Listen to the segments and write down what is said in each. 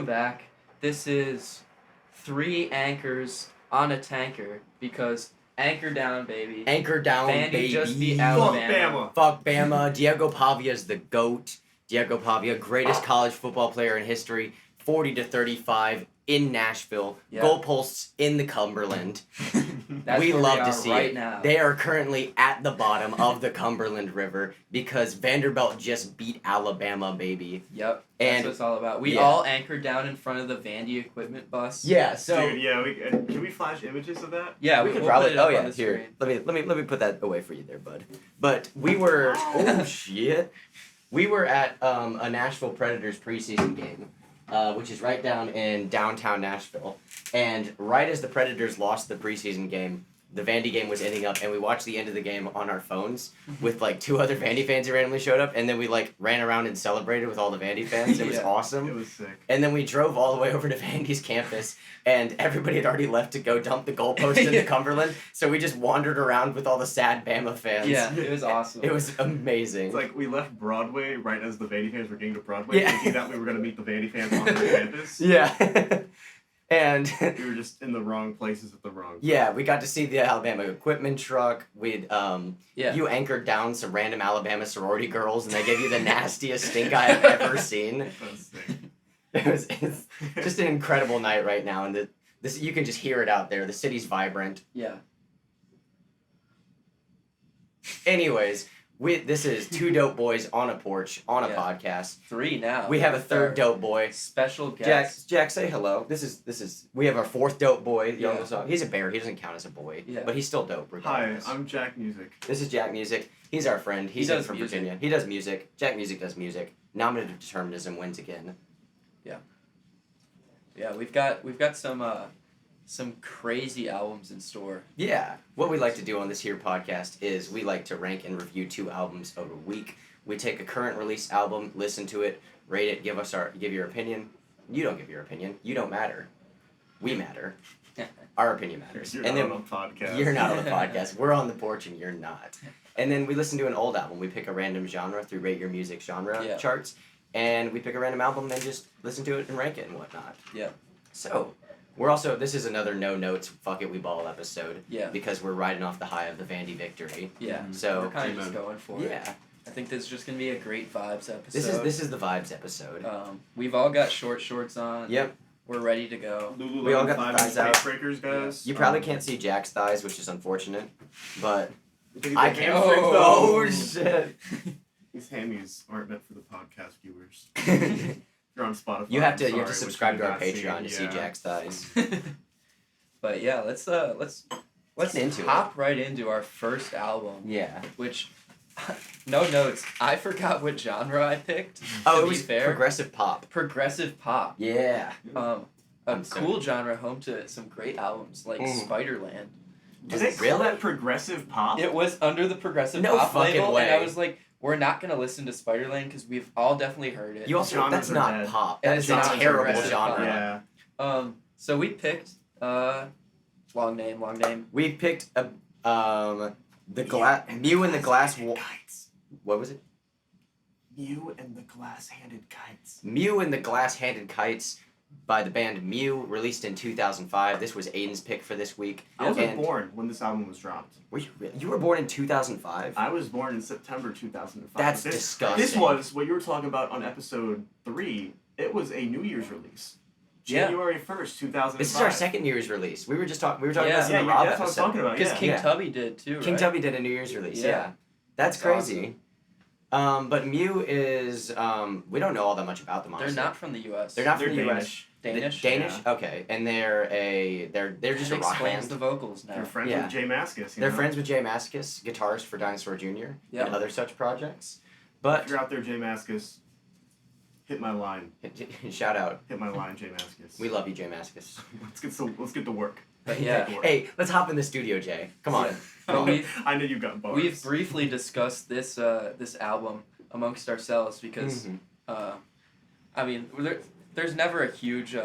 welcome back. This is 3 anchors on a tanker because anchor down, baby. Anchor down, Vandy baby. just beat Alabama. Fuck Bama. Diego Pavia's the GOAT. Diego Pavia, greatest college football player in history. 40-35 in Nashville. Yep. Goalposts in the Cumberland. That's we where love are to see right it. now. They are currently at the bottom of the Cumberland River because Vanderbilt just beat Alabama, baby. Yep. That's And what it's all about. We all anchored down in front of the Vandy equipment bus. Yeah, so Dude, yeah, can we flash images of that? Yeah, we could we'll probably. put it up Oh on yeah, the here. screen. Let me put that away for you there, bud. But we were. Oh shit. We were at a Nashville Predators preseason game, which is right down in downtown Nashville, and right as the Predators lost the preseason game, the Vandy game was ending up, and we watched the end of the game on our phones with like 2 other Vandy fans who randomly showed up, and then we like ran around and celebrated with all the Vandy fans. It was awesome. It was sick. And then we drove all the way over to Vandy's campus, and everybody had already left to go dump the goalpost in the Cumberland, so we just wandered around with all the sad Bama fans. Yeah, it was awesome. It was amazing. It's like we left Broadway right as the Vandy fans were getting to Broadway, thinking that we were going to meet the Vandy fans on their campus. Yeah. And we were just in the wrong places at the wrong time. Yeah, we got to see the Alabama equipment truck. We'd you anchored down some random Alabama sorority girls, and they gave you the nastiest stink eye I've ever seen. That's sick. It's just an incredible night right now, and this you can just hear it out there. The city's vibrant. Yeah. Anyways, this is 2 dope boys on a porch on a podcast. 3 now. We have a 3rd dope boy. Special guest. Jack, say hello. This is. We have our 4th dope boy. He's a bear. He doesn't count as a boy. Yeah. But he's still dope. Hi, Regardless. I'm Jack Music. This is Jack Music. He's our friend. He's from music. Virginia. He does music. Jack Music does music. Nominative determinism wins again. Yeah, we've got some crazy albums in store. Yeah. What we like to do on this here podcast is we like to rank and review 2 albums of a week. We take a current release album, listen to it, rate it, give your opinion. You don't give your opinion. You don't matter. We matter. Our opinion matters. You're not on a podcast. You're not on the podcast. We're on the porch and you're not. And then we listen to an old album. We pick a random genre through Rate Your Music genre charts. And we pick a random album and just listen to it and rank it and whatnot. Yeah. So, this is another no notes, fuck it, we ball episode. Yeah. Because we're riding off the high of the Vandy victory. Yeah. So we're kind of just going for it. Yeah. I think this is just gonna be a great vibes episode. This is the vibes episode. We've all got shorts on. Yep. We're ready to go. Lululemon We all got the 5 thighs out. breakers, guys. You probably can't see Jack's thighs, which is unfortunate, but I I can't. hamstrings, Oh though. shit! These hammies aren't meant for the podcast viewers. If you're on Spotify. You have to I'm sorry, subscribe to our which you're not Patreon to see seeing, Jack's thighs. But yeah, let's get into hop right into our first album. Yeah. Which, no notes. I forgot what genre I picked. Oh, to it be was fair. progressive pop. Progressive pop. Yeah. A I'm cool genre home to some great albums like Spiderland. Do they call that progressive pop? It was under the progressive No pop fucking label, way. and I was like, we're not gonna listen to Spiderland because we've all definitely heard it. You also Genres that's are not dead. pop. And That it's is a not terrible progressive genre. pop. Yeah. So we picked long name. We picked a Mew and the Glass. Kites. What was it? Mew and the glass-handed kites. Mew and the Glass-Handed Kites by the band Mew, released in 2005. This was Aiden's pick for this week. I wasn't And born when this album was dropped. Were you were born in 2005? I was born in September 2005. That's disgusting. This was what you were talking about on episode 3. It was a New Year's release. Yeah. January 1st, 2005. This is our second New Year's release. We were talking about Yeah. this in Yeah, the Rob that's what I was episode. talking about. Because Yeah. King Yeah. Tubby did too, right? King Tubby did a New Year's release. Yeah. Yeah. That's That's crazy. But Mew is we don't know all that much about them. Honestly. They're not from the U.S. They're not from They're the U.S. Danish. Danish. Yeah. Okay, and they're just a That rock explains band. the vocals now. They're friends Yeah. with Jay Mascis. They're friends with Jay Mascis, guitarist for Dinosaur Jr. Yep. and other such projects. If But you're out there, Jay Mascis, hit my line. shout out, Hit my line, Jay Mascis. we love you, Jay Mascis. Let's get to work. But yeah. Hey, let's hop in the studio, Jay. Come on. But I know you've got bars. we've briefly discussed this album amongst ourselves because, I mean, there's never a huge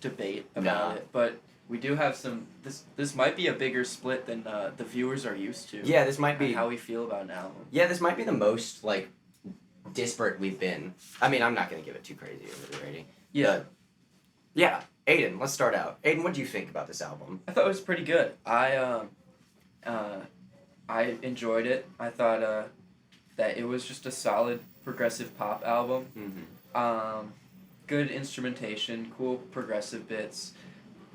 debate about it, but we do have some. This might be a bigger split than the viewers are used to. Yeah, this might on be. how we feel about an album. Yeah, this might be the most disparate we've been. I mean, I'm not gonna give it too crazy of a rating. Yeah. Yeah, Aiden, let's start out. Aiden, what do you think about this album? I thought it was pretty good. I enjoyed it. I thought that it was just a solid progressive pop album. Mm-hmm. Good instrumentation, cool progressive bits.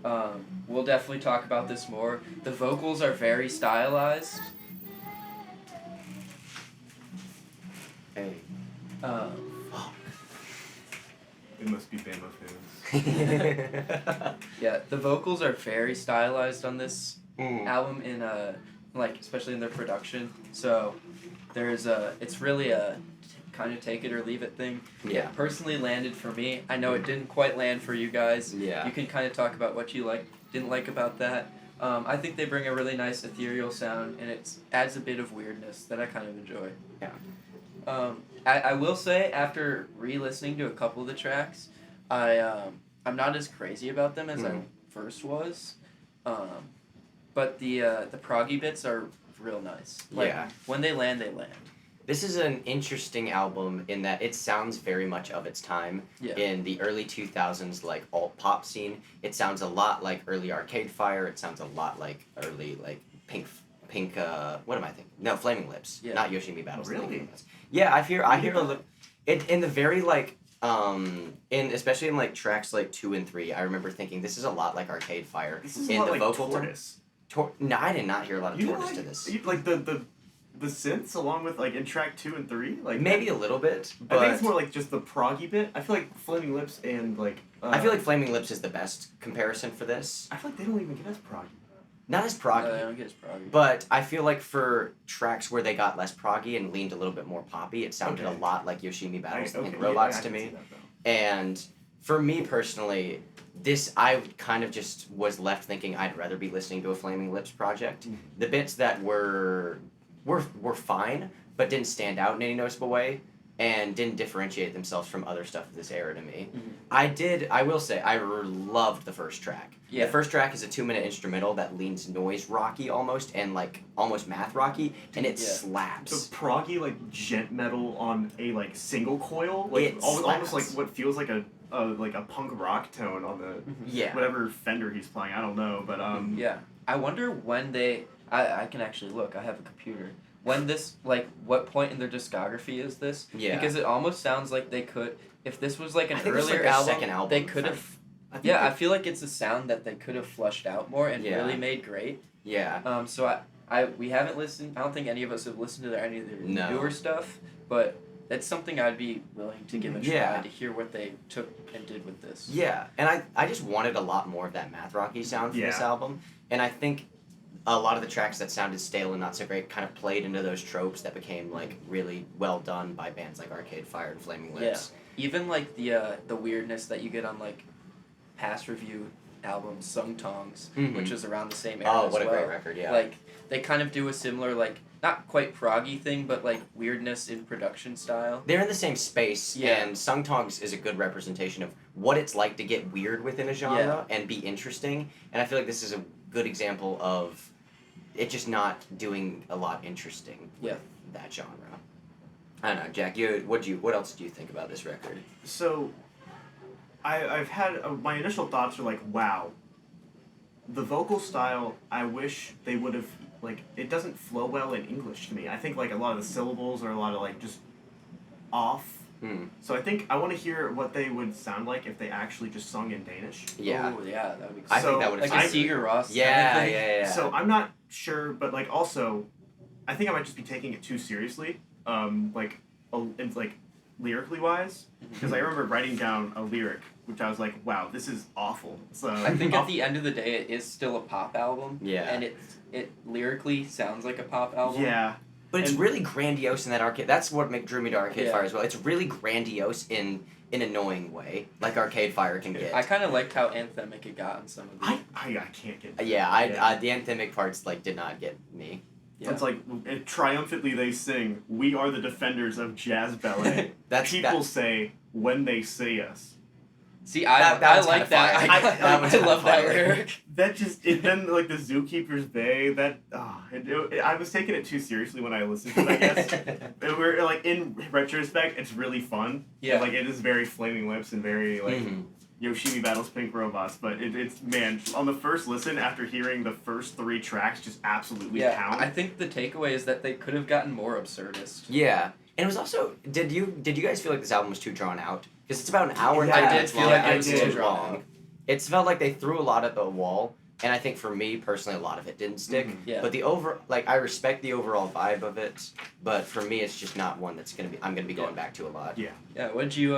We'll definitely talk about this more. The vocals are very stylized. Hey. It must be Bama fans. Yeah, the vocals are very stylized on this Mm. album in especially in their production. So it's really a kind of take it or leave it thing. Yeah. It personally landed for me. I know it didn't quite land for you guys. Yeah. You can kind of talk about what you didn't like about that. I think they bring a really nice ethereal sound, and it adds a bit of weirdness that I kind of enjoy. Yeah. I will say, after re-listening to a couple of the tracks, I'm not as crazy about them as I first was. But the proggy bits are real nice. When they land, they land. This is an interesting album in that it sounds very much of its time. Yeah. In the early 2000s, like, alt-pop scene. It sounds a lot like early Arcade Fire. It sounds a lot like early, like, Pink, what am I thinking? No, Flaming Lips. Yeah. Not Yoshimi Battles. Really? Yeah, I hear a little... In the very, like, especially in, like, tracks, like, 2 and 3, I remember thinking, this is a lot like Arcade Fire. This is in a lot the like vocal Tortoise. No, I did not hear a lot of You Tortoise like, to this. you, like the synths along with like in track 2 and 3, like Maybe a little bit, but I think it's more like just the proggy bit. I feel like Flaming Lips and like I feel like Flaming Lips is the best comparison for this. I feel like they don't even get as proggy. Not as proggy, No, they don't get as proggy. but I feel like for tracks where they got less proggy and leaned a little bit more poppy, it sounded a lot like Yoshimi Battles and Robots to me. And for me personally, I kind of just was left thinking I'd rather be listening to a Flaming Lips project. Mm-hmm. The bits that were fine, but didn't stand out in any noticeable way, and didn't differentiate themselves from other stuff of this era to me. Mm-hmm. I will say, I loved the first track. Yeah. The first track is a 2-minute instrumental that leans noise rocky almost, and like almost math rocky, and it slaps. The proggy like gent metal on a like single coil, like It almost slaps. like what feels like a punk rock tone on the whatever Fender he's playing. I don't know, but Yeah, I wonder when I can actually look. I have a computer. When this, what point in their discography is this? Yeah. Because it almost sounds like they could, if this was like an I think it's earlier like their album, second album, they could have. I feel like it's a sound that they could have flushed out more and really made great. Yeah. So we haven't listened. I don't think any of us have listened to any of their newer stuff, but that's something I'd be willing to give a try to hear what they took and did with this. Yeah, and I just wanted a lot more of that math rocky sound for this album, and I think a lot of the tracks that sounded stale and not so great kind of played into those tropes that became like really well done by bands like Arcade Fire and Flaming Lips. Yeah, even like the weirdness that you get on like past review albums, Sung Tongs, which is around the same era as well. Oh, what a great record! Yeah, like they kind of do a similar not quite proggy thing, but like weirdness in production style. They're in the same space, and Sung Tongs is a good representation of what it's like to get weird within a genre and be interesting. And I feel like this is a good example of it just not doing a lot interesting with that genre. I don't know, Jack. What else do you think about this record? So, I've had my initial thoughts are like, wow. The vocal style, I wish they would have it doesn't flow well in English to me. I think like a lot of the syllables are a lot of like just off. So I think I want to hear what they would sound like if they actually just sung in Danish. Yeah. Oh, yeah, that would be cool. I think that would like a Sigur Rós. Yeah. So I'm not sure, but like also, I think I might just be taking it too seriously. It's like lyrically wise, because I remember writing down a lyric which I was like, wow, this is awful. So I think at the end of the day, it is still a pop album. Yeah. And it lyrically sounds like a pop album. Yeah. But it's really grandiose in that Arcade. That's what drew me to Arcade Fire as well. It's really grandiose in an annoying way, like Arcade Fire can get. I kind of liked how anthemic it got in some of these. I can't get. The anthemic parts did not get me. Yeah. It's like triumphantly they sing, "We are the defenders of jazz ballet." People say when they see us. See, I like that. I love that lyric. That just then like the Zookeeper's Bay. I was taking it too seriously when I listened to it. I guess we're like in retrospect, it's really fun. Yeah, like it is very Flaming Lips and very like Yoshimi battles pink robots, but it's man, on the first listen, after hearing the first 3 tracks just absolutely pound. I think the takeaway is that they could have gotten more absurdist. Yeah. And it was also, did you guys feel like this album was too drawn out? Because it's about an hour and a I half. did feel like it was too drawn long. out. It felt like they threw a lot at the wall, and I think for me personally, a lot of it didn't stick. Yeah. But I respect the overall vibe of it, but for me, it's just not one that's I'm gonna be going back to a lot. Yeah. Yeah. What'd you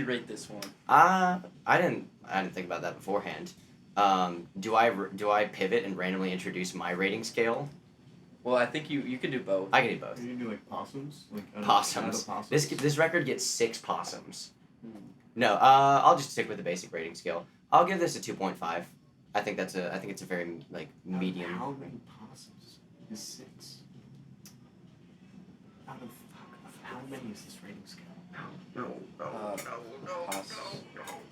rate this one? I didn't think about that beforehand. Do I pivot and randomly introduce my rating scale? Well, I think you could do both. I can do both. Can you do like possums? Like Possums. possums? This record gets 6 possums. Hmm. No, I'll just stick with the basic rating scale. I'll give this a 2.5. I think it's a very medium. How many possums is 6? Out of how many is this rating scale? Poss-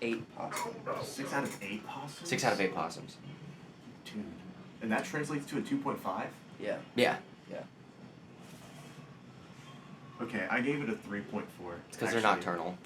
8 possums. 6 out of 8 possums. 6 out of 8 possums. Dude, and that translates to a 2.5. Yeah. Yeah. Okay, I gave it a 3.4. It's because they're nocturnal.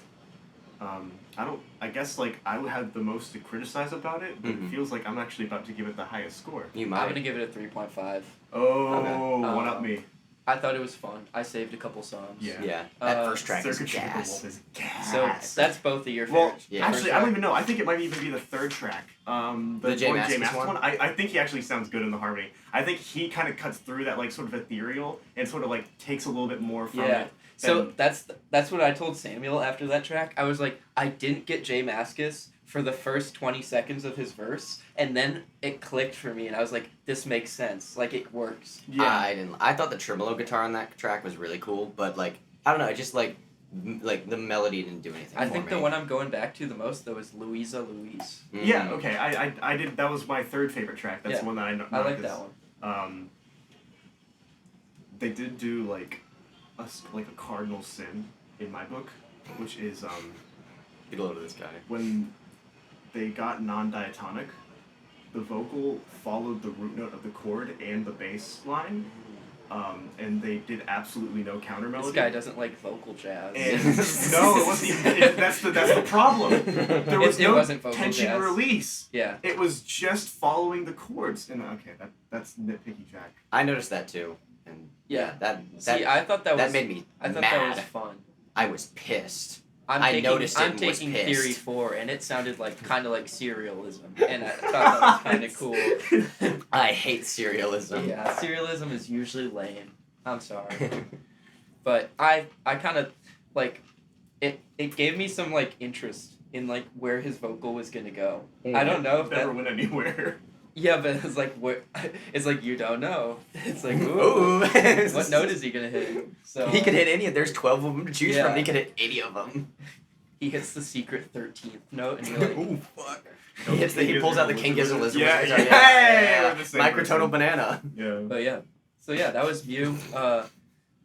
I guess I would have the most to criticize about it, but Mhm. it feels like I'm actually about to give it the highest score. You I'm might. gonna give it a 3.5. Oh, Okay. one up me. I thought it was fun. I saved a couple songs. Yeah. Yeah. That Uh, first track is Circuit Trooper gas. Wolf is gas. So that's both of your Well, favorites. Yeah. actually, I don't even know. I think it might even be the 3rd track. The Jay one Mascis one? I think he actually sounds good in the harmony. I think he kind of cuts through that sort of ethereal and sort of takes a little bit more from it. So that's what I told Samuel after that track. I was like, I didn't get Jay Mascis for the first 20 seconds of his verse, and then it clicked for me, and I was like, this makes sense. It works. Yeah. I thought the tremolo guitar on that track was really cool, but I don't know, it just the melody didn't do anything I for think me. the one I'm going back to the most though is Louisa Louise. Yeah, okay. I did. That was my 3rd favorite track. That's Yeah, the one that I know. I like that one. They did do a cardinal sin in my book, which is Get a load of this guy. when they got non-diatonic, the vocal followed the root note of the chord and the bass line, and they did absolutely no counter melody. This guy doesn't like vocal jazz. And no, it wasn't even. That's the problem. There was It no wasn't vocal tension jazz. release. Yeah. It was just following the chords. And okay, that's nitpicky, Jack. I noticed that too. And Yeah. that See, I thought that was made me I thought mad. that was fun. I was pissed. I'm I taking, noticed it I'm and was taking pissed. Theory 4, and it sounded kind of like serialism, and I thought that was kind of cool. I hate serialism. Yeah, serialism is usually lame. I'm sorry. But I kind of, it gave me some, interest in, where his vocal was gonna go. I don't know if Never that... went anywhere. Yeah, but it's where... It's you don't know. It's ooh. Ooh. What note is he gonna hit? So He could hit any of. There's 12 of them to choose Yeah. from. He could hit any of them. he hits the secret 13th note, and you're like... Ooh, fuck. He pulls out the King Gizzard Lizard. Yeah, Wizard. yeah. We're the same Microtonal person. banana. Yeah. But yeah. So yeah, that was Mew.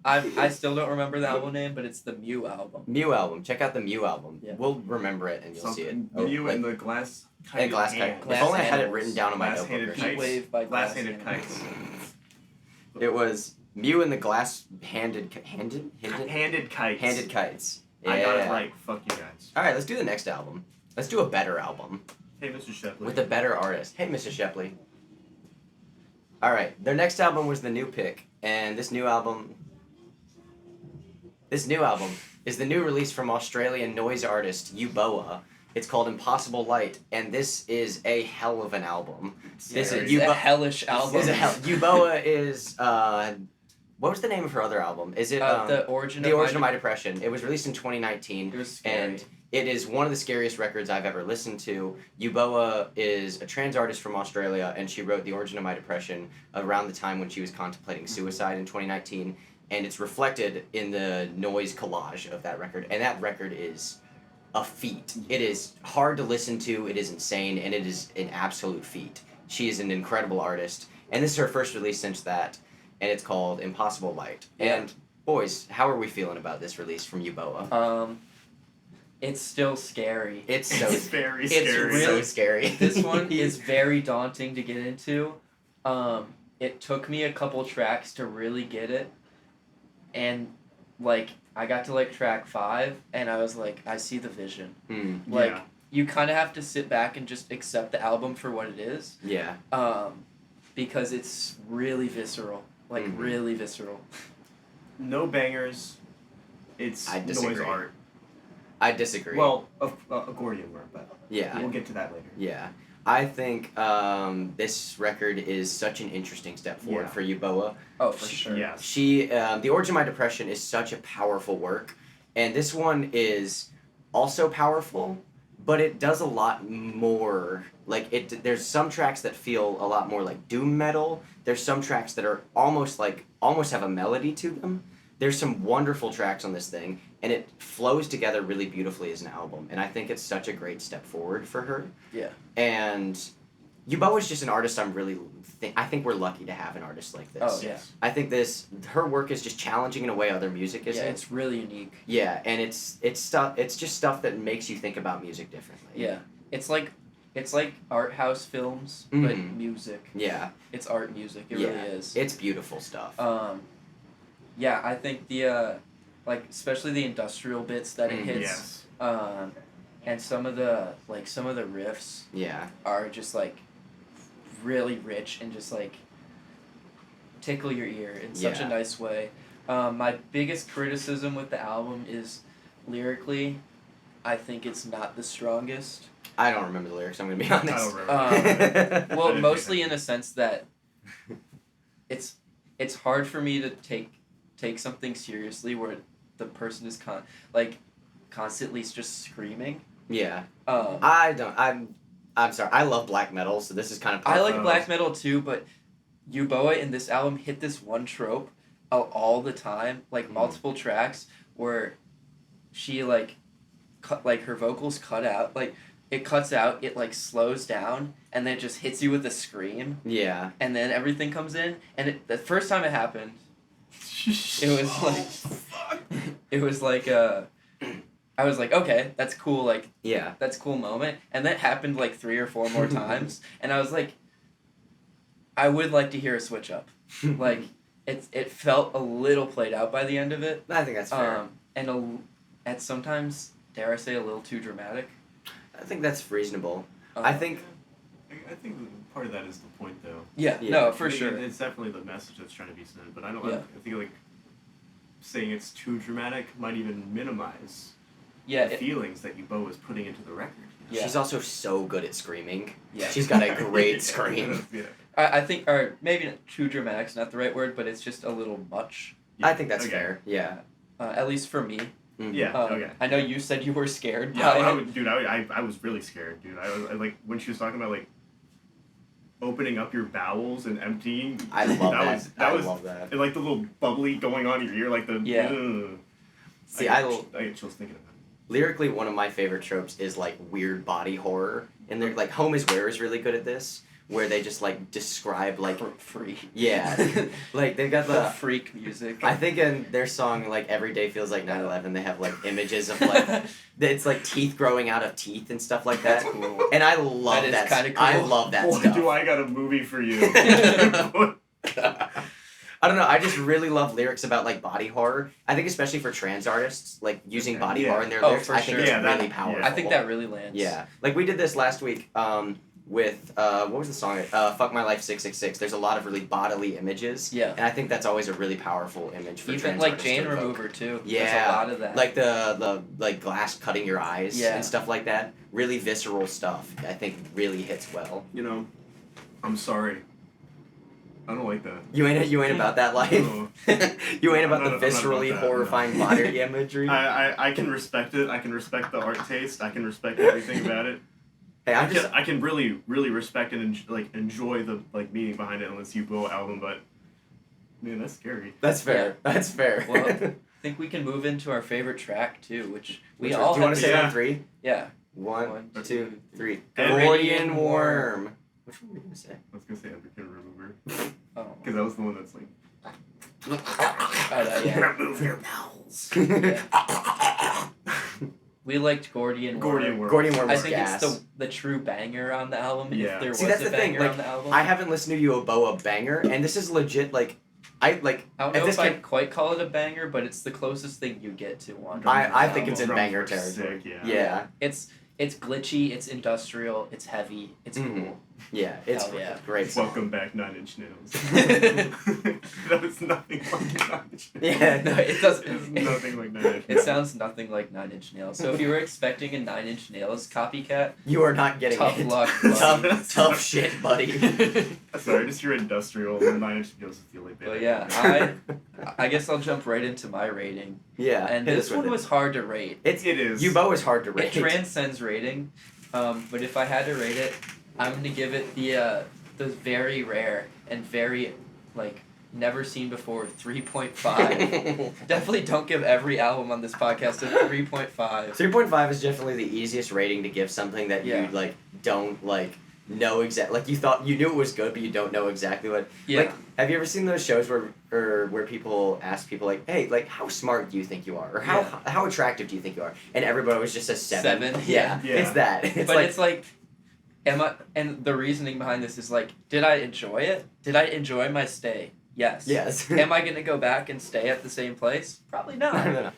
I still don't remember the album name, but it's the Mew album. Mew album. Check out the Mew album. Yeah. We'll remember it and you'll see it. Something you and the glass. and glass kite. hand. Glass If only I had it animals. written down on my Glass-handed notebook. kites. Heat Wave by Glass-handed Glass kites. It was Mew and the handed Handed kites. kites. Yeah. I got it right. Fuck you guys. All right, let's do the next album. Let's do a better album Hey, Mr. Shepley. with a better artist. Hey, Mr. Shepley. All right, their next album was the new pick, and this new album is the new release from Australian noise artist Uboa. It's called Impossible Light, and this is a hell of an album. This It's is a hellish album. Uboa is what was the name of her other album? Is it The Origin of My Depression? It was released in 2019. It was scary. And it is one of the scariest records I've ever listened to. Uboa is a trans artist from Australia, and she wrote The Origin of My Depression around the time when she was contemplating suicide in 2019, and it's reflected in the noise collage of that record, and that record is a feat. It is hard to listen to, it is insane, and it is an absolute feat. She is an incredible artist, and this is her first release since that, and it's called Impossible Light. Yeah. And, boys, how are we feeling about this release from Uboa? It's still scary. It's so It's very it's scary. really- so scary. This one is very daunting to get into. It took me a couple tracks to really get it, and I got to track 5, and I was like, I see the vision. Mm. Like Yeah. you kind of have to sit back and just accept the album for what it is. Yeah. Because it's really visceral, like really visceral. No bangers. It's I noise disagree. art. I disagree. Well, accordion work, but yeah. we'll get to that later. Yeah. I think this record is such an interesting step forward for Uboa. Oh, for sure. Yes. She, The Origin of My Depression is such a powerful work, and this one is also powerful, but it does a lot more. Like there's some tracks that feel a lot more like doom metal. There's some tracks that are almost have a melody to them. There's some wonderful tracks on this thing, and it flows together really beautifully as an album. And I think it's such a great step forward for her. Yeah. And Uboa is just an artist I think we're lucky to have an artist like this. Oh, yeah. I think her work is just challenging in a way other music isn't. Yeah, it's really unique. Yeah, and it's just stuff that makes you think about music differently. Yeah. It's like art house films, but music. Yeah. It's art music. It really is. It's beautiful stuff. Yeah, I think the especially the industrial bits that it hits. Yes. And some of the riffs Yeah. are just like really rich and just like tickle your ear in such a nice way. My biggest criticism with the album is lyrically, I think it's not the strongest. I don't remember the lyrics, I'm gonna be honest. I don't remember. Well, mostly in a sense that it's hard for me to take something seriously where the person is constantly just screaming. Yeah. I'm sorry. I love black metal, so this is kind of. I like black metal too, but Uboa in this album hit this one trope all the time, like multiple tracks where she her vocals cut out, like it cuts out, it like slows down, and then it just hits you with a scream. Yeah. And then everything comes in, and the first time it happened, it was like I was like, okay, that's cool, like that's a cool moment, and that happened like 3 or 4 more times, and I was like, I would like to hear a switch up, like it felt a little played out by the end of it. I think that's fair. And sometimes, dare I say, a little too dramatic. I think that's reasonable. I think part of that is the point, though. Yeah. No, for sure. It's definitely the message that's trying to be sent, but I think like saying it's too dramatic might even minimize the feelings that Uboa is putting into the record. Yeah. She's also so good at screaming. Yeah. She's got a great scream. Yeah. I think, or maybe not too dramatic's not the right word, but it's just a little much. Yeah. I think that's fair. Yeah. At least for me. Mm-hmm. Yeah. Okay. I know you said you were scared. Yeah, I was really scared, dude. I like when she was talking about like opening up your bowels and emptying. I love that. I love that. And like the little bubbly going on in your ear, like the See, I get chills thinking about it. Lyrically, one of my favorite tropes is like weird body horror, and they're like Home Is Where is really good at this, where they just like describe like freak. Yeah, like they've got the freak music. I think in their song like Every Day Feels Like 9/11, they have like images of like it's like teeth growing out of teeth and stuff like that. That's cool. And I love that. Is kind of cool. I love that Boy, stuff. do I got a movie for you. I don't know. I just really love lyrics about like body horror. I think especially for trans artists, like using body horror in their lyrics, for I think sure. it's really powerful. I think that really lands. Yeah, like we did this last week with what was the song? Fuck My Life 666. There's a lot of really bodily images. Yeah. And I think that's always a really powerful image for even trans like artists Jane to evoke. Remover too. Yeah. There's a lot of that. Like the like glass cutting your eyes and stuff like that. Really visceral stuff. I think really hits well. You know, I'm sorry. I don't like that. You ain't about that life. No. You ain't about I'm the not viscerally about that, horrifying body imagery. I can respect it. I can respect the art taste. I can respect everything about it. Hey, I can really respect and enjoy the meaning behind it on this Uboa album, but man, that's scary. That's fair. Yeah. That's fair. Well, I think we can move into our favorite track too, which we do all. Do you want to say it on 3? Yeah. 1, 2, 3. Gordian Worm. Which one were you gonna say? I was gonna say Endocrine Remover. Oh. Because that was the one that's like. Remove your bowels. We liked Gordian Worm. Gordian Worm was I think gas. it's the true banger on the album. Yeah. If there See, was that's a the thing. banger Like, on the album. I haven't listened to Uboa banger, and this is legit. Like, I don't know if I'd quite call it a banger, but it's the closest thing you get to one. I think it's in banger territory. Sick, yeah. It's glitchy, it's industrial, it's heavy, it's cool. Yeah, it's Hell yeah. great. Song. Welcome back, 9 Inch Nails. That is nothing like 9 Inch Nails. Yeah, No, it doesn't. It's nothing like 9 Inch It Nails. sounds nothing like 9 Inch Nails. So if you were expecting a 9 Inch Nails copycat, You are not getting tough it. luck, buddy. tough shit, buddy. Sorry, just your industrial. 9 Inch Nails is the only band. But yeah, I guess I'll jump right into my rating. Yeah, And hit this us with one it. was hard to rate. It's It is. Uboa is hard to rate. It transcends rating, but if I had to rate it, I'm gonna give it the very rare and very never seen before 3.5. Definitely don't give every album on this podcast a 3.5. 3.5 is definitely the easiest rating to give something that Yeah. you don't know exactly. You knew it was good, but you don't know exactly what. Yeah. Have you ever seen those shows where people ask people hey, how smart do you think you are, or how attractive do you think you are, and everybody was just a 7. Yeah. It's that. It's like, and the reasoning behind this is did I enjoy it? Did I enjoy my stay? Yes. Yes. Am I gonna go back and stay at the same place? Probably not. No.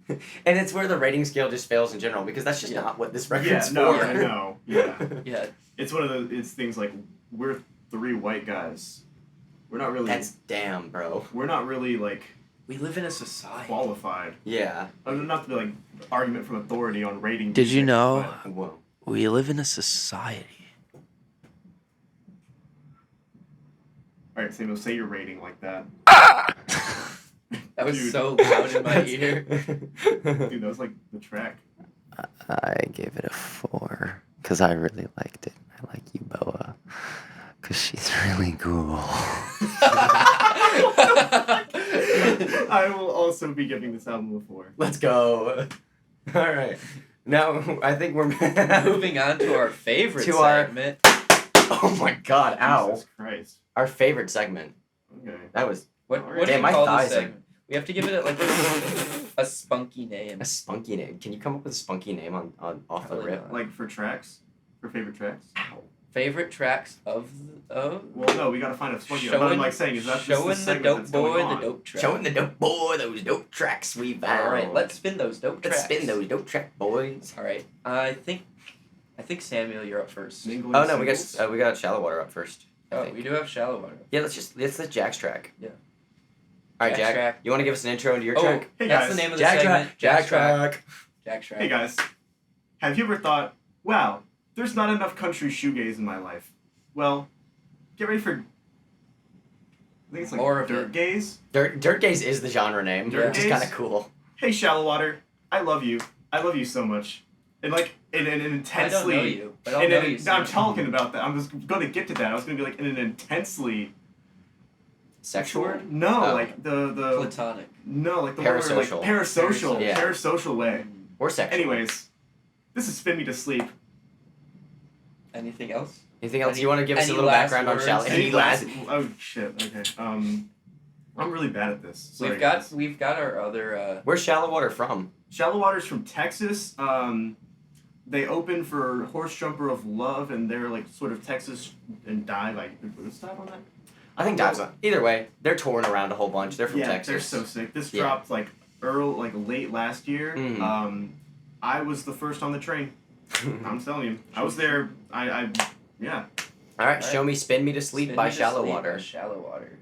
And it's where the rating scale just fails in general, because that's just not what this record's Yeah, no, for. I know. Yeah. Yeah. It's one of it's things like, we're 3 white guys. We're not really. That's damn, bro. We're not really We live in a society. qualified. Yeah. Not to be argument from authority on rating. Did you music, know? but- Whoa. We live in a society. All right, Samuel, say your rating like that. That was Dude. so loud in my ear. Dude, that was like the track. I gave it a 4 because I really liked it. I like Uboa because she's really cool. I will also be giving this album a 4. Let's go. All right. Now I think we're Moving on to our favorite To our- segment. Oh my God! Ow! Jesus Christ. Our favorite segment. Okay. That was What Alright. do Damn, you my call thighs this are- segment? We have to give it a spunky name. a spunky name. Can you come up with a spunky name on off the Probably rip? not. Like for tracks? For favorite tracks? Ow. Favorite tracks of Well, no, we gotta find a spunky. But Showing- I'm saying, is that just showing the the segment dope that's going boy on? the dope track. Showing the dope boy those dope tracks we found. All right, let's spin those dope Let's tracks. spin those dope track boys. All right, I think Samuel, you're up first. Mingling Oh no, we singles? got Shallowater up first. I Oh, think. we do have Shallowater. Yeah, let's Jack's track. Yeah. All right, Jack's Jack. track. You want to give us an intro into your Oh, track? Hey, that's guys. the name of the Jack segment. track. Jack track. Jack's track. Hey guys, have you ever thought, wow, there's not enough country shoegaze in my life? Well, get ready for. I think it's like More of dirt it. gaze. Dirt Gaze is the genre name, Dirt which is Gaze? kind of cool. Hey, Shallowater, I love you. I love you so much. And in an I intensely. don't know you, but I'll in know an- you soon. I'm talking about that. I was gonna get to that. I was gonna be in an intensely. Sexual. No, Oh. like the Platonic. no, like the one where, Parasocial. parasocial, Yeah. parasocial way. Or sexual. Anyways, this is Spin Me to Sleep. Anything else? Anything else Any- you want to give us a any little last background on words? Shallow? Any last? Oh shit. Okay. I'm really bad at this. Sorry, We've got our other. Where's Shallowater from? Shallowater's from Texas. They opened for Horse Jumper of Love, and they're like sort of Texas and Dive. Was Dive on that? I think Dive's on. Either way, they're touring around a whole bunch. They're from Yeah, Texas. they're so sick. This Yeah. dropped late last year. Mhm. I was the first on the train. I'm telling you, I was there. Yeah. All right, show me "Spin Me to Sleep" Spin by Me to Sleep Shallowater. by Shallowater.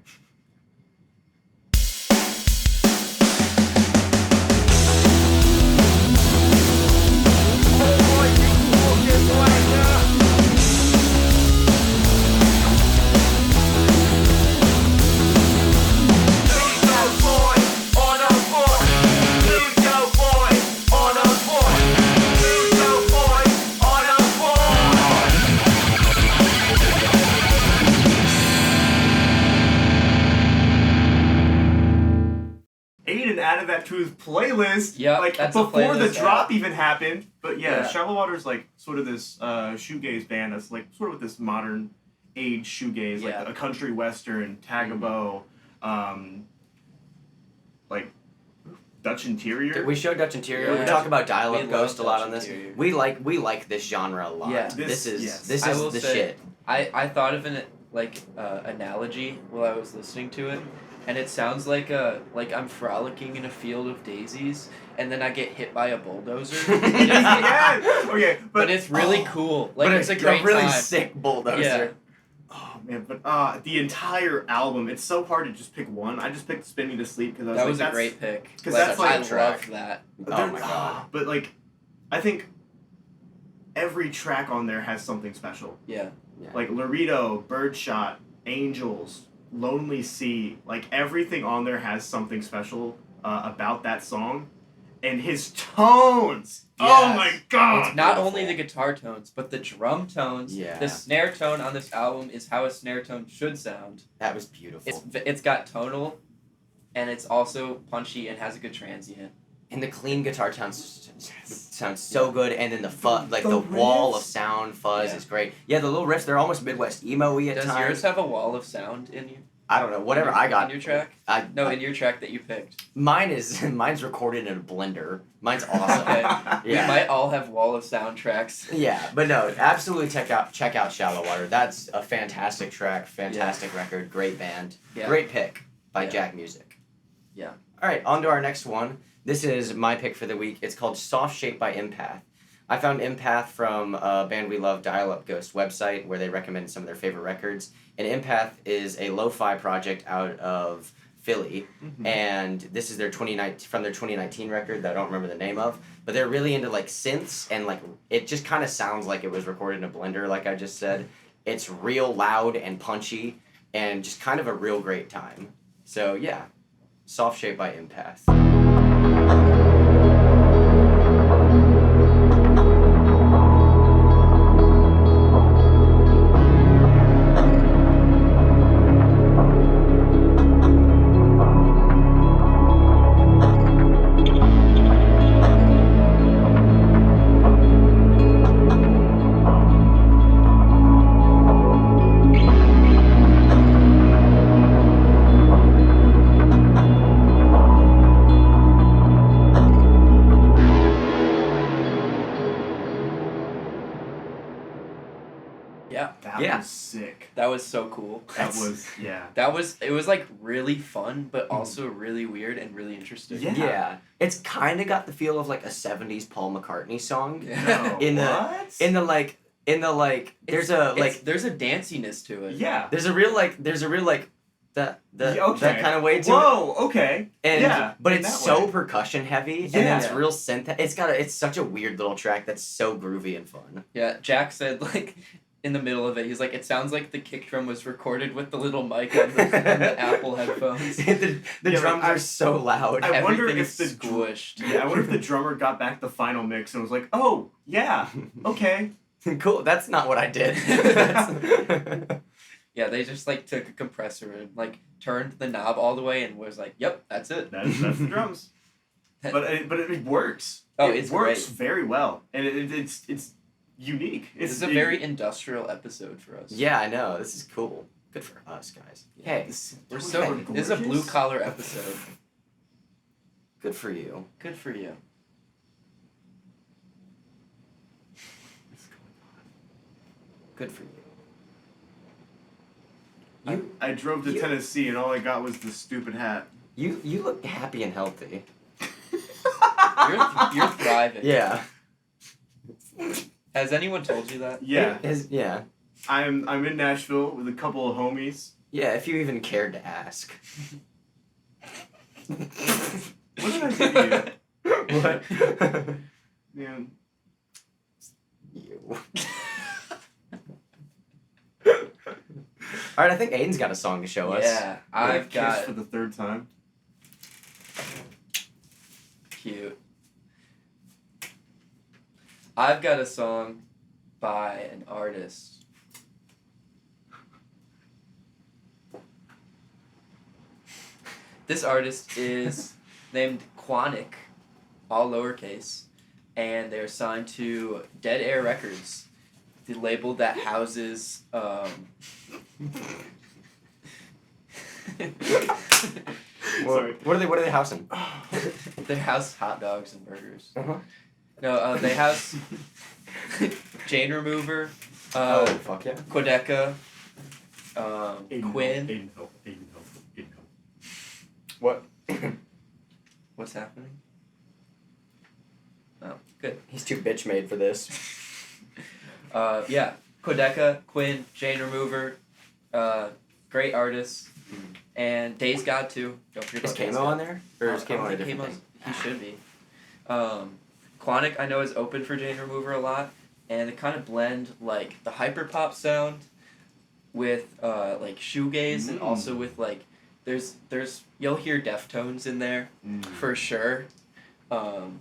Aiden added that to his playlist. Yep, like that's a before the playlist drop even happened. But yeah, Yeah. Shallowater's like sort of this shoegaze band that's like sort of this modern age shoegaze, Yeah. like a country western, Tagabo, like Dutch Interior. We showed Dutch Interior. Yeah. We talk about Dial We Up love Ghost a lot Dutch on this. Interior. We like this genre a lot. Yeah. This is Yes. this I is will the say- shit. I thought of analogy while I was listening to it, and it sounds like I'm frolicking in a field of daisies, and then I get hit by a bulldozer. Yes! Okay, But it's really cool. Like, but it's a great really time. sick bulldozer. Yeah. Oh man, but the entire album, it's so hard to just pick one. I just picked Spin Me to Sleep because I was That like, was a that's great pick. because Like, that's I like love that. Oh my god. But like, I think every track on there has something special. Yeah. Like Laredo, Birdshot, Angels, Lonely Sea, like everything on there has something special about that song. And his tones! Oh Yes. my god! It's not beautiful. only the guitar tones, but the drum tones. Yeah. The snare tone on this album is how a snare tone should sound. That was beautiful. It's got tonal, and it's also punchy and has a good transient. And the clean guitar sounds so good, and then the The wall of riffs. sound fuzz Yeah. is great. Yeah, the little riffs, they're almost Midwest emo-y at Does times. yours have a wall of sound in you? I don't know, whatever in I got. in your track? In your track that you picked. Mine's recorded in a blender. Mine's awesome. Okay. Yeah. We might all have wall of sound tracks. Yeah, but no, absolutely check out Shallowater. That's a fantastic track, fantastic record, great band, Yeah. great pick by Yeah. Jack Music. Yeah. All right, on to our next one. This is my pick for the week. It's called Soft Shape by Empath. I found Empath from a band we love, Dial Up Ghost website, where they recommend some of their favorite records. And Empath is a lo-fi project out of Philly, and this is their 2019 record that I don't remember the name of, but they're really into like synths, and like it just kind of sounds like it was recorded in a blender, like I just said. It's real loud and punchy, and just kind of a real great time. So yeah, Soft Shape by Empath. That Yeah. was sick. That was so cool. It was like really fun, but also really weird and really interesting. Yeah. It's kind of got the feel of like a 70s Paul McCartney song. Yeah. In the what? there's a danciness to it. Yeah. there's a real that Okay. kind of way to it. Whoa, okay. And Yeah, but in it's that so way. percussion heavy, and Yeah. it's real synth. It's such a weird little track that's so groovy and fun. Yeah, Jack said, like, in the middle of it, he's like, it sounds like the kick drum was recorded with the little mic on the Apple headphones. the Yeah, drums are so loud. I wonder Everything if is the squished. Yeah, I wonder if the drummer got back the final mix and was like, "Oh, yeah, okay." Cool. That's not what I did. That's- Yeah, they just, like, took a compressor and, like, turned the knob all the way and was like, yep, that's it. That's the drums. But it works. Oh, it it's works great. very well, and it's unique. This is a very industrial episode for us. Yeah, I know. This is cool. Good for us, guys. Hey, We're Don't so. we This is a gorgeous? blue collar episode. good for you. Good for you. Good for you. I drove to you- Tennessee and all I got was the stupid hat. You look happy and healthy. You're thriving. Yeah. Has anyone told you that? Yeah, Yeah. I'm in Nashville with a couple of homies. Yeah, if you even cared to ask. What did I say to What? you? Man, You. Alright, I think Aiden's got a song to show us. Yeah, I've kiss got for the third time. cute. I've got a song by an artist. This artist is named Quannic, all lowercase, and they're signed to Dead Air Records, the label that houses Sorry. What are they housing? they house hot dogs and burgers. Uh-huh. No, they house Jane Remover, Oh, fuck yeah. Quadeca, Quinn. What? What's happening? Oh, good. He's too bitch made for this. Yeah, Quedeca, Quinn, Jane Remover, great artists, and Days God too. Don't forget Is about Days Camo God. on there? Or is I Camo don't on a think different Camo's- thing? He should be. Quannic I know is open for Jane Remover a lot, and they kind of blend like the hyperpop sound with like shoegaze and also with like there's you'll hear Deftones in there for sure. So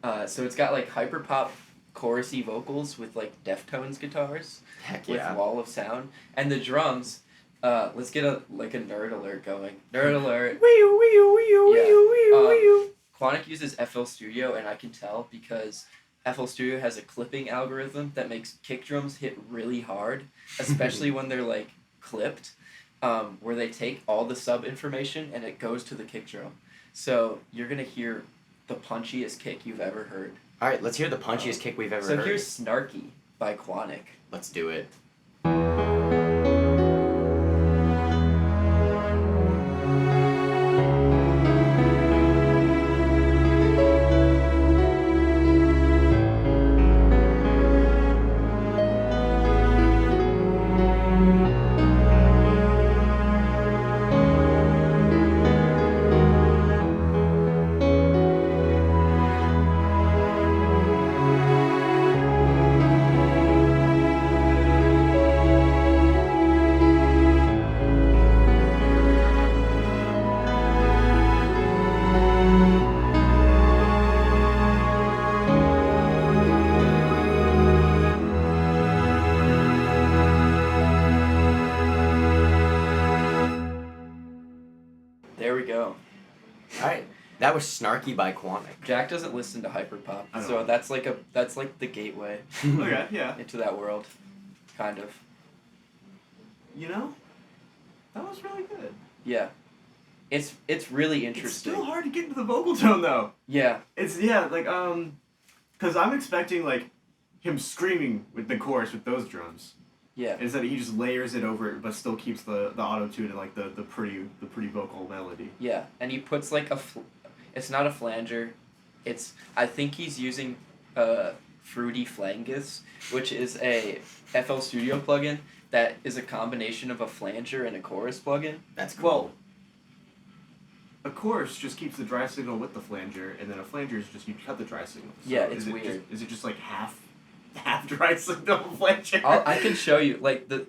it's got like hyperpop chorusy vocals with like Deftones guitars Heck with yeah. wall of sound, and the drums. Let's get a nerd alert going. Nerd alert. Quannic uses FL Studio, and I can tell because FL Studio has a clipping algorithm that makes kick drums hit really hard, especially when they're like clipped, where they take all the sub information and it goes to the kick drum. So you're gonna hear the punchiest kick you've ever heard. All right, let's hear the punchiest kick we've ever heard. So here's Snarky by Quannic. Let's do it. There we go. All right, that was Snarky by Quannic. Jack doesn't listen to hyperpop, I don't so know. that's like the gateway Okay, yeah. into that world, kind of. You know, that was really good. Yeah. It's really It's interesting. still hard to get into the vocal tone though. Yeah. It's like because I'm expecting like him screaming with the chorus with those drums. Yeah. Instead he just layers it over it, but still keeps the auto tune and like the pretty vocal melody. Yeah. And he puts like it's not a flanger. I think he's using Fruity Flangus, which is a FL Studio plugin that is a combination of a flanger and a chorus plugin. That's cool. Well, a chorus just keeps the dry signal with the flanger, and then a flanger is just you cut the dry signal. So Yeah, it's is it weird. Is it just like half dry signal flanger? I can show you like the.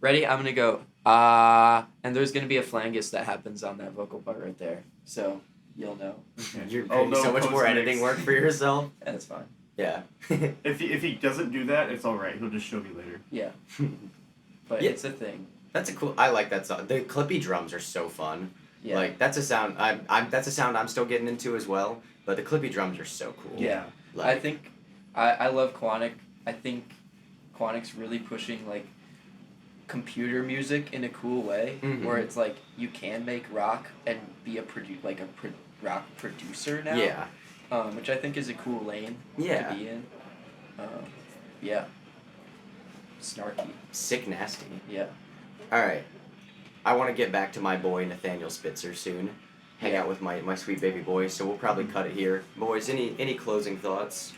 Ready? I'm gonna go and there's gonna be a flangus that happens on that vocal part right there, so you'll know. Okay. You're Oh, doing no, so much more post-mix. editing work for yourself. And it's fine. Yeah. If he doesn't do that, it's all right. He'll just show me later. Yeah. But Yeah. it's a thing. That's a cool. I like that song. The clippy drums are so fun. Yeah. Like that's a sound. That's a sound I'm still getting into as well. But the clippy drums are so cool. Yeah. Like, I think I love Quannic. I think Quannic's really pushing like computer music in a cool way, Mhm. where it's like you can make rock and be a rock producer now. Yeah. Which I think is a cool lane Yeah. to be in. Yeah. Snarky. Sick nasty. Yeah. All right. I want to get back to my boy Nathaniel Spitzer soon. Hang out with my sweet baby boy. So we'll probably cut it here. Boys, any closing thoughts?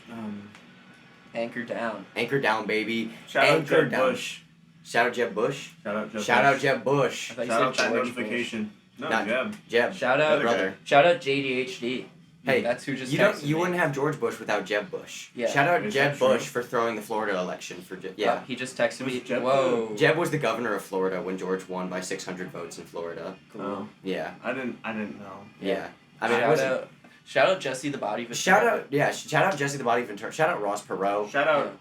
Anchor down. Anchor down, baby. Shout out Anchor Jeb down. Bush. Shout out Jeb Bush. Shout out Jeb Shout Bush. out Jeb Bush. I thought you Shout out said that George notification. No, Not- Jeb. Jeb. Shout out brother. Shout out JDHD. Hey, that's who just You texted you me. wouldn't have George Bush without Jeb Bush. Yeah. Shout out Is Jeb that true? Bush for throwing the Florida election for yeah. He just texted me. Was Jeb Whoa. Jeb was the governor of Florida when George won by 600 votes in Florida. Cool. Oh, Yeah. I didn't know. Yeah. I mean, it shout wasn't. out. Shout out Jesse the Body Ventura. Shout out Jesse the Body Ventura. Shout out Ross Perot. Shout out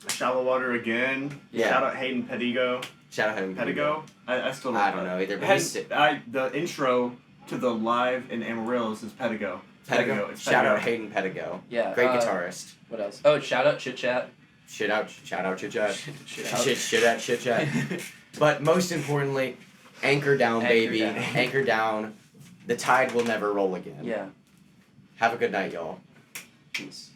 Shallowater again. Yeah. Shout out Hayden Pedigo. Shout out him. Pedigo? I still don't I don't know either, but he's The intro to the live in Amarillo's is Pedigo. Pedigo. It's Shout out Pedigo. Hayden Pedigo. Yeah. Great guitarist. What else? Oh, shout out Chit Chat. Shout out Chit Chat. Shit Chit Chat. But most importantly, anchor down, Anchor baby. down. Anchor down. The tide will never roll again. Yeah. Have a good night, y'all. Peace.